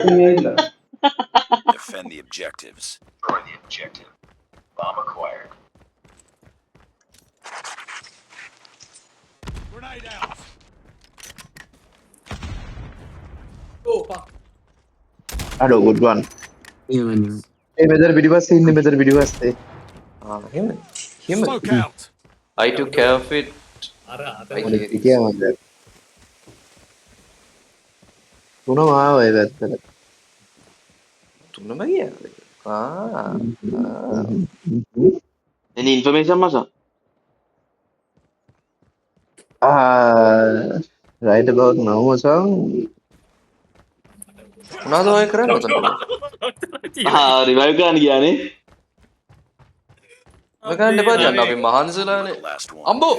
Defend the objectives. Destroy the objective. Bomb acquired. Grenade out. Oh fuck. Aduh, good one. Better video was seen. Better video was seen. Him. Smoke out. I took care of it. අර I අත hate it. Iya mantap. Tuna mau ya betul. තුනම ගියාද? Any information masa? Right about now, song. මොනවද ඔය කරන්නේ උතන? Revive කරන්න ගියානේ. ඔය කරන්න එපා දැන් අපි මහන්සිලානේ. Last one. අම්බෝ!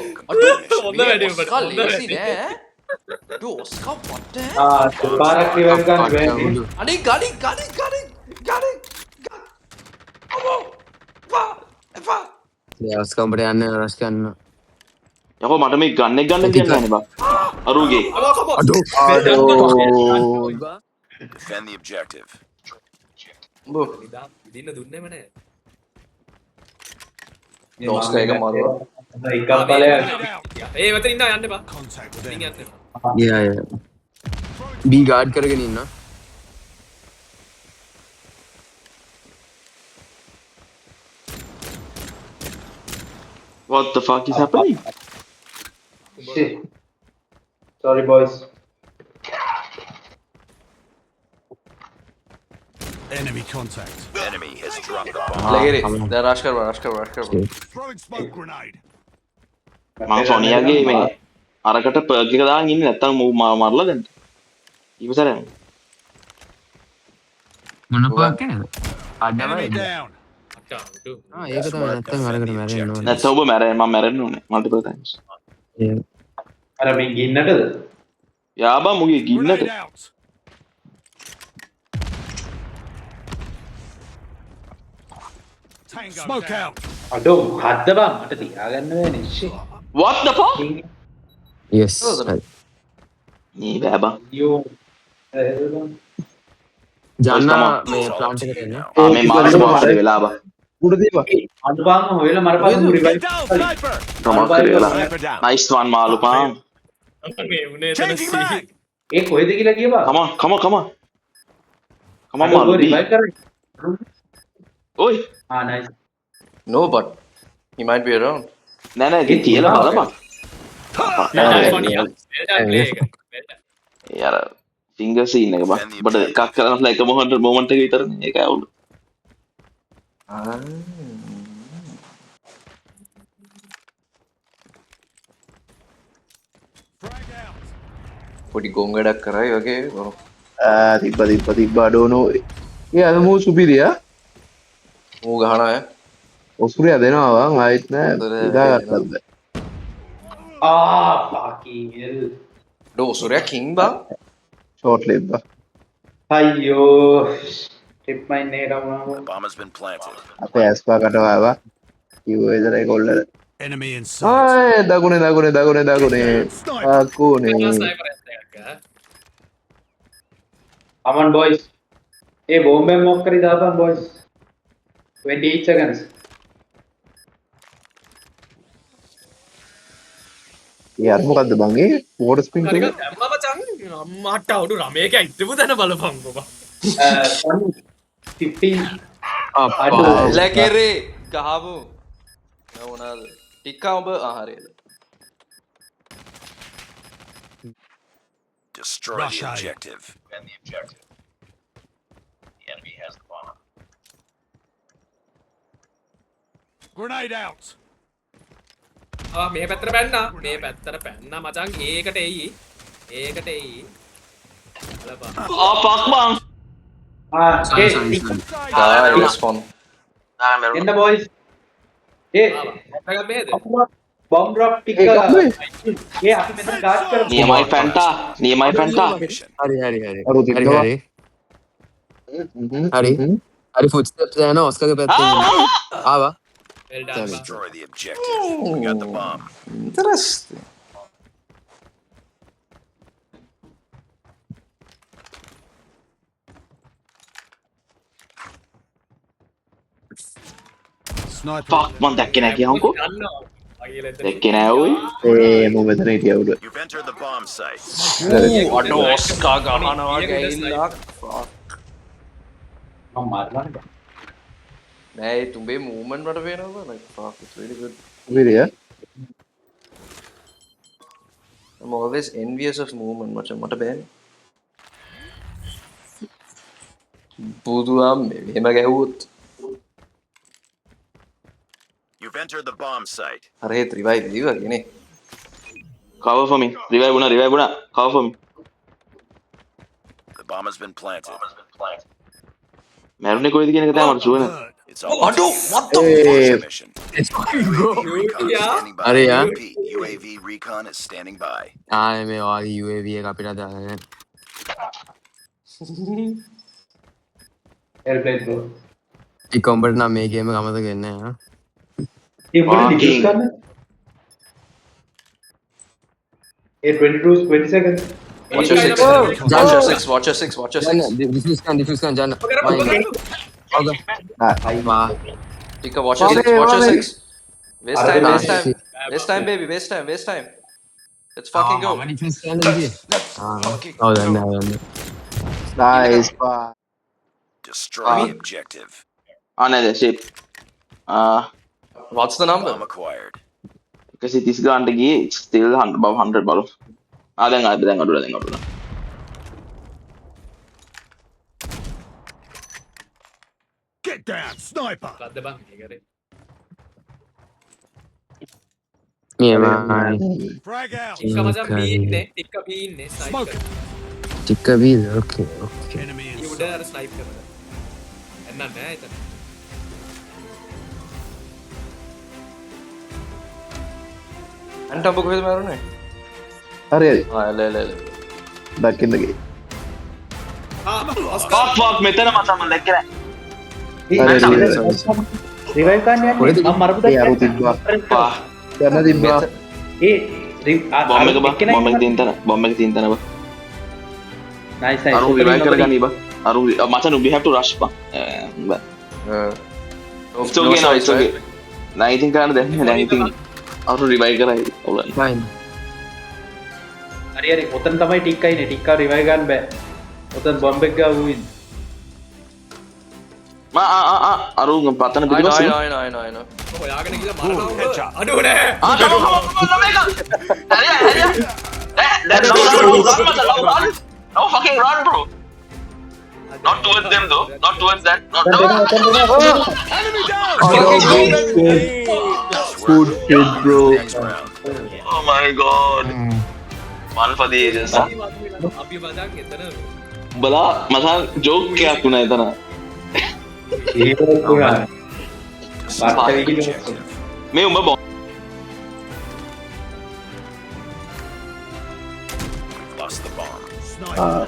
හොඳ වැඩේ ඔබට. ඔස්කා ලේසි නෑ. ඩෝ ඔස්කා what the? පාරක් රිවයිව් ගන්න බැහැ. අනේ ගඩි. අම්බෝ! එපා. යස් කම්පට යන්න රස් කරන්න. යකෝ මට මේ ගන්න එක ගන්න කියන්නේ නැහැ බා. අරුගේ. Defend the objective. අම්බෝ. දින්න දුන්නේම නෑ. ඔස්කා එක මාරුවා. එකක් බලයක්. ඒ මෙතන ඉන්න යන්න එපා. Contact with ඉතින් enemy. යන්න එපා. බී ගාඩ් කරගෙන ඉන්න. What the fuck is happening? Shit. Sorry boys. Enemy contact. Enemy has dropped the bomb. ලගේරි. දැන් රෂ් කරපන්. Throwing smoke grenade. මම සොනියාගේ මේ අරකට පර්ක් එක දාගෙන ඉන්නේ නැත්තම් මූ මරලා දැන්. ඉවසරයි. මොන පාකේද? අඩම Enemy down. අක්කා උඩු. ඒක තමයි නැත්තම් අරගෙන මැරෙන්න ඕනේ. නැත්තම් ඔබ මම මැරෙන්න ඕනේ multiple times. අර මේ ගින්නටද? යාබා මුගේ ගින්නට. Grenade out. Tango smoke out. අඩෝ හද්ද බං මට තියාගන්න බෑනේ. Shit. What the fuck? yes මේ බෑබා. යෝ. ජන්න තමයි. මේ ප්ලාන්ට් එකට එන්න. මේ මාර්ස් මාර්ස් වෙලා බා. Udah deh, Pak. අඩු බං හොයලා මරපන් රිවයිව්. Down sniper. තමක් වෙලා. Sniper down. Nice one මාළු පාන්. මේ උනේ එතන Changing mag. ඒ කොහෙද කියලා කියපන්. Come on. මාළු. රිවයිව් කරේ. ඔයි. nice. No but he might be around. නෑ ඉතින් තියලා බලපන්. යාර ෆින්ගර් සීන් එක බා. බඩ එකක් කරලා එක මොමන්ට් එක විතරනේ. ඒකයි අවුල. Frag out. පොඩි ගොංගඩක් කරයි වගේ. Tiba-tiba dono. Iya, ada mau supir ya? මූ ගහනවා ඈ. Osuri ada nama bang, aitnya tidak ada. fucking hell. ඩෝ සුරයා කිං බං. Short lived bang. අයියෝ. ටිප් මයින් එකට වුණා. Bomb has been planted. Apa ya, spa kata apa? Ibu itu dari kolder. Enemy in sight. Dagune. Aku nih. Sniper එකක් ගා. Aman boys. බෝම්බෙන් මොක් කරි දාපන් boys. 28 seconds. Ya, mau kata bang ini, water spin tuh. හරියට දැම්මම චන් අම්මාට අවුඩු රමේක හිටපු තැන බලපන්කෝ බං. 15. Apa? ලැකෙරේ ගහමු. නෝනාද. ටිකා ඔබ හරියද. Destroy the objective. And the objective. The enemy has the bomb. Grenade out. මේ පැත්තට පැන්නා. මේ පැත්තට පැන්නා මචං ඒකට එයි. බලපන්. fuck bang. ස්පොන්. එන්න boys. අපගම් මේද? bomb drop ටික. Eh, kamu? අපි මෙතන guard කරමු. නියමයි ෆැන්ටා. Mission. හරි Aduh, tiba. හරි ෆුට්ස්ටෙප්ස් යනවා ඔස්කර්ගේ පැත්තෙන් ආවා. well done. Destroy the objective. We got the bomb. Interesting. Fuck මන් දැක්කේ නෑ කියන්කෝ. දැක්කේ නෑ ඔයි. මම මෙතන හිටියා උඩ. You've entered the bomb site. අඩ ඔස්කා ගහනවා ගෑල්ලක් මම මාරනවා නෑ ඒ තුඹේ මූවමන්ට් වලට පේනවා like fuck it's really good. විරිය. I'm always envious of movement මට බෑනේ. බුදුහාම මෙහෙම ගැහුවොත් You've entered the bomb site. අර හේත් රිවයිව් දීවගේ නේ. cover for me. revive වුණා. cover for me. The bomb has been planted. මැරුණේ කොයිද කියන එක තමයි මට ෂුවර් නෑ. It's all අඩෝ what the mission. Yeah. Standing by. Are ya? Repeat, UAV recon is standing by. මේ වගේ UAV එක අපිට දාගෙන එල්ප්ලේන් බ්‍රෝ ඉක් කොම්බට නම් මේ ගේම අමතක වෙන්නේ නැහැ. ඒ මොකද ඩිෆියුස් කරන්න ඒ 22 20 seconds watch your six watch your six watch your six watch your six ඩිෆියුස් කරන්න යන්න. ඔක මා ටික watch your six watch your six waste time baby waste time let's fucking go ඩිෆියුස් කරන්න දිවි. ඔව් දන්න. නයිස් පා. Destroy the objective. නේද shape. what's the number Bomb acquired. 130 ගානට ගියේ still above 100 බලමු. දැන් අඩුලා. Get down, sniper. ලද්ද බං මේකරේ. මේ Frag out. ටික මචං B ඉන්නේ. ටික B ඉන්නේ ස්නයිපර්. ටික බීල් ඕකේ. Enemy ඒ උඩ අර ස්නයිප් කරනවා. එන්න නෑ එතන. අන්ටම් කොහෙද මරුනේ හරි හරි. ලේ දකින්න ගියේ. ඔස්කා fuck මෙතන මචං මම දැක්කේ නෑ. රිවයිව් කරන්න යන්නේ මම මරපු ඒ අරු තිබ්බා. පා යන්න තිබ්බා. ඒ බොම්බ එක තියෙන තැන බා. නයිස් අරු revive කරගනි බා. අරු මචං we have to rush බා. it's okay now it's okay. නෑ ඉතින් කරන්න දැන් ඉතින් අරු revive කරයි. ඔව් ෆයින්. හරි ඔතන තමයි ටික් අයිනේ ටික්කා රිවයිව් ගන්න බෑ ඔතන බොම්බ් එක ගාව වුන් අරු පතන I පිටිපස්සේ know ඔයාගෙන ගිහලා මරනවා. අඩෝ නෑ. No fucking run, bro. Not towards them though. Not towards that. Not Good shit, bro. Next round. Oh my god. One for the ages. අපි මචං එතන බලා මසන් ජෝක් එකක් වුණා එතන. ඒක පුරා Destroy the Back objective. මේ උඹ බොම් Lost the bomb.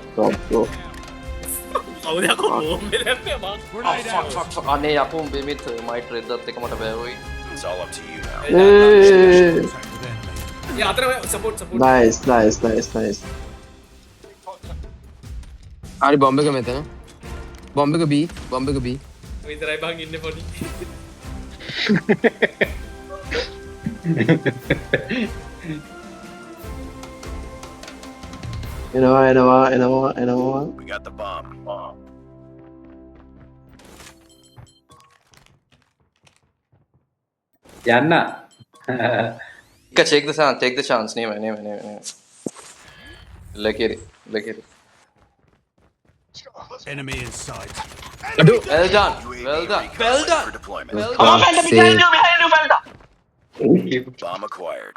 Stop, bro. කවුද යකෝ බෝම්බේ දැම්මේ මං. fuck අනේ යකෝ බෙමිත් මයිට් රෙද්දත් එක මට බෑවයි It's all up to you now. යා අතර සපෝට් Nice. හරි බොම්බ එක මෙතන. බොම්බ එක B. විතරයි බං ඉන්නේ පොඩි. එනවා. We got the bomb. යන්න take the chance name lekeri Enemy in sight. well done UAV recon well ready done for deployment. Bomb acquired.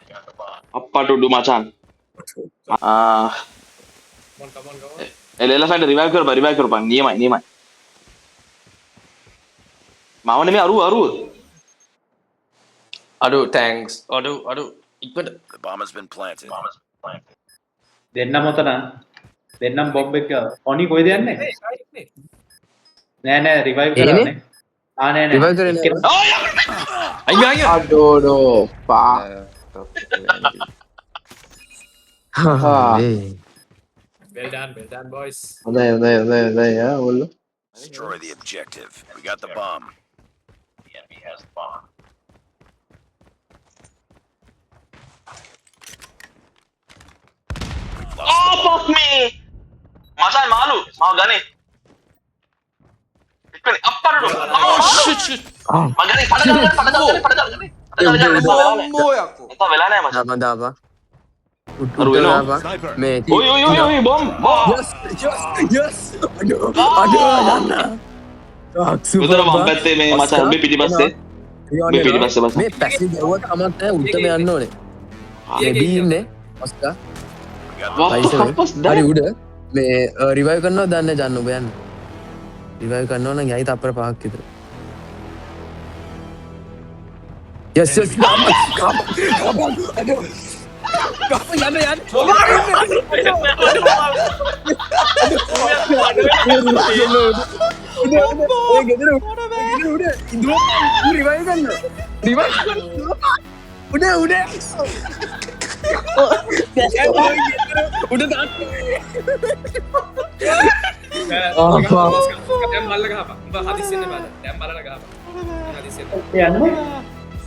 අප්පටුඩු මචන්. come on. එලෙලෆන්ට රිවයිව් කරපන් නියමයි. මම නෙමෙයි අරු. adu thanks adu ඉක්මනට The bomb has been planted. දෙන්නම ඔතන දෙන්නම් බොම්බ් එක ඔනි කොයිද යන්නේ නෑ රිවයිව් කරන්නේ නෑ Revive කරන්නේ අයියා අඩෝඩෝ පා. well done boys. හොඳයි ඔයගොල්ලෝ. Destroy the objective. We got the bomb. The enemy has the bomb. Oh fuck me! Masan malu. Mau gani. Ikkani apparu. Oh shit shit. Magani pada gani. Bombo yakko. Eta vela naha masan. දාපන් දාපන් අර වෙනවා. මේ Oi bomb. යස් අඩෝ යන්න උදේට මම පැත්තේ මේ මචං ඔබේ පිටිපස්සේ. මේ පිටිපස්සේ බස්. මේ පැසි ගවුවට කමක් නැහැ උඩට යන්න ඕනේ මේ බී ඉන්නේ ඔස්කා What the fuck was that? හරි උඩ මේ රිවයිව් කරනවා දන්නේ යන්න ඔබ යන්න රිවයිව් කරනවා නම් යයි තප්පර පහක් විතර යස් යස් දැන් මල්ල ගහපන්. උඹ හදිස්සියෙන් බලන්න. දැන් බලලා ගහපන්. හදිස්සියෙන්. යන්නේ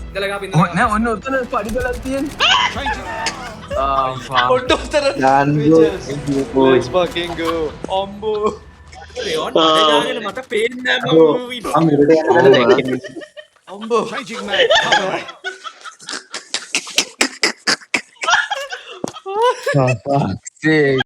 ඉඳලා ගහපන් ඉඳලා. නෑ ඔන්න උතන පඩි බලක් තියෙන්නේ Photo utar. දාන්නෝ Let's fucking go. Ombo. රේවන් මට මට පේන්නේ නැහැ මම මම උඩට යනවා Ombo. fuck sake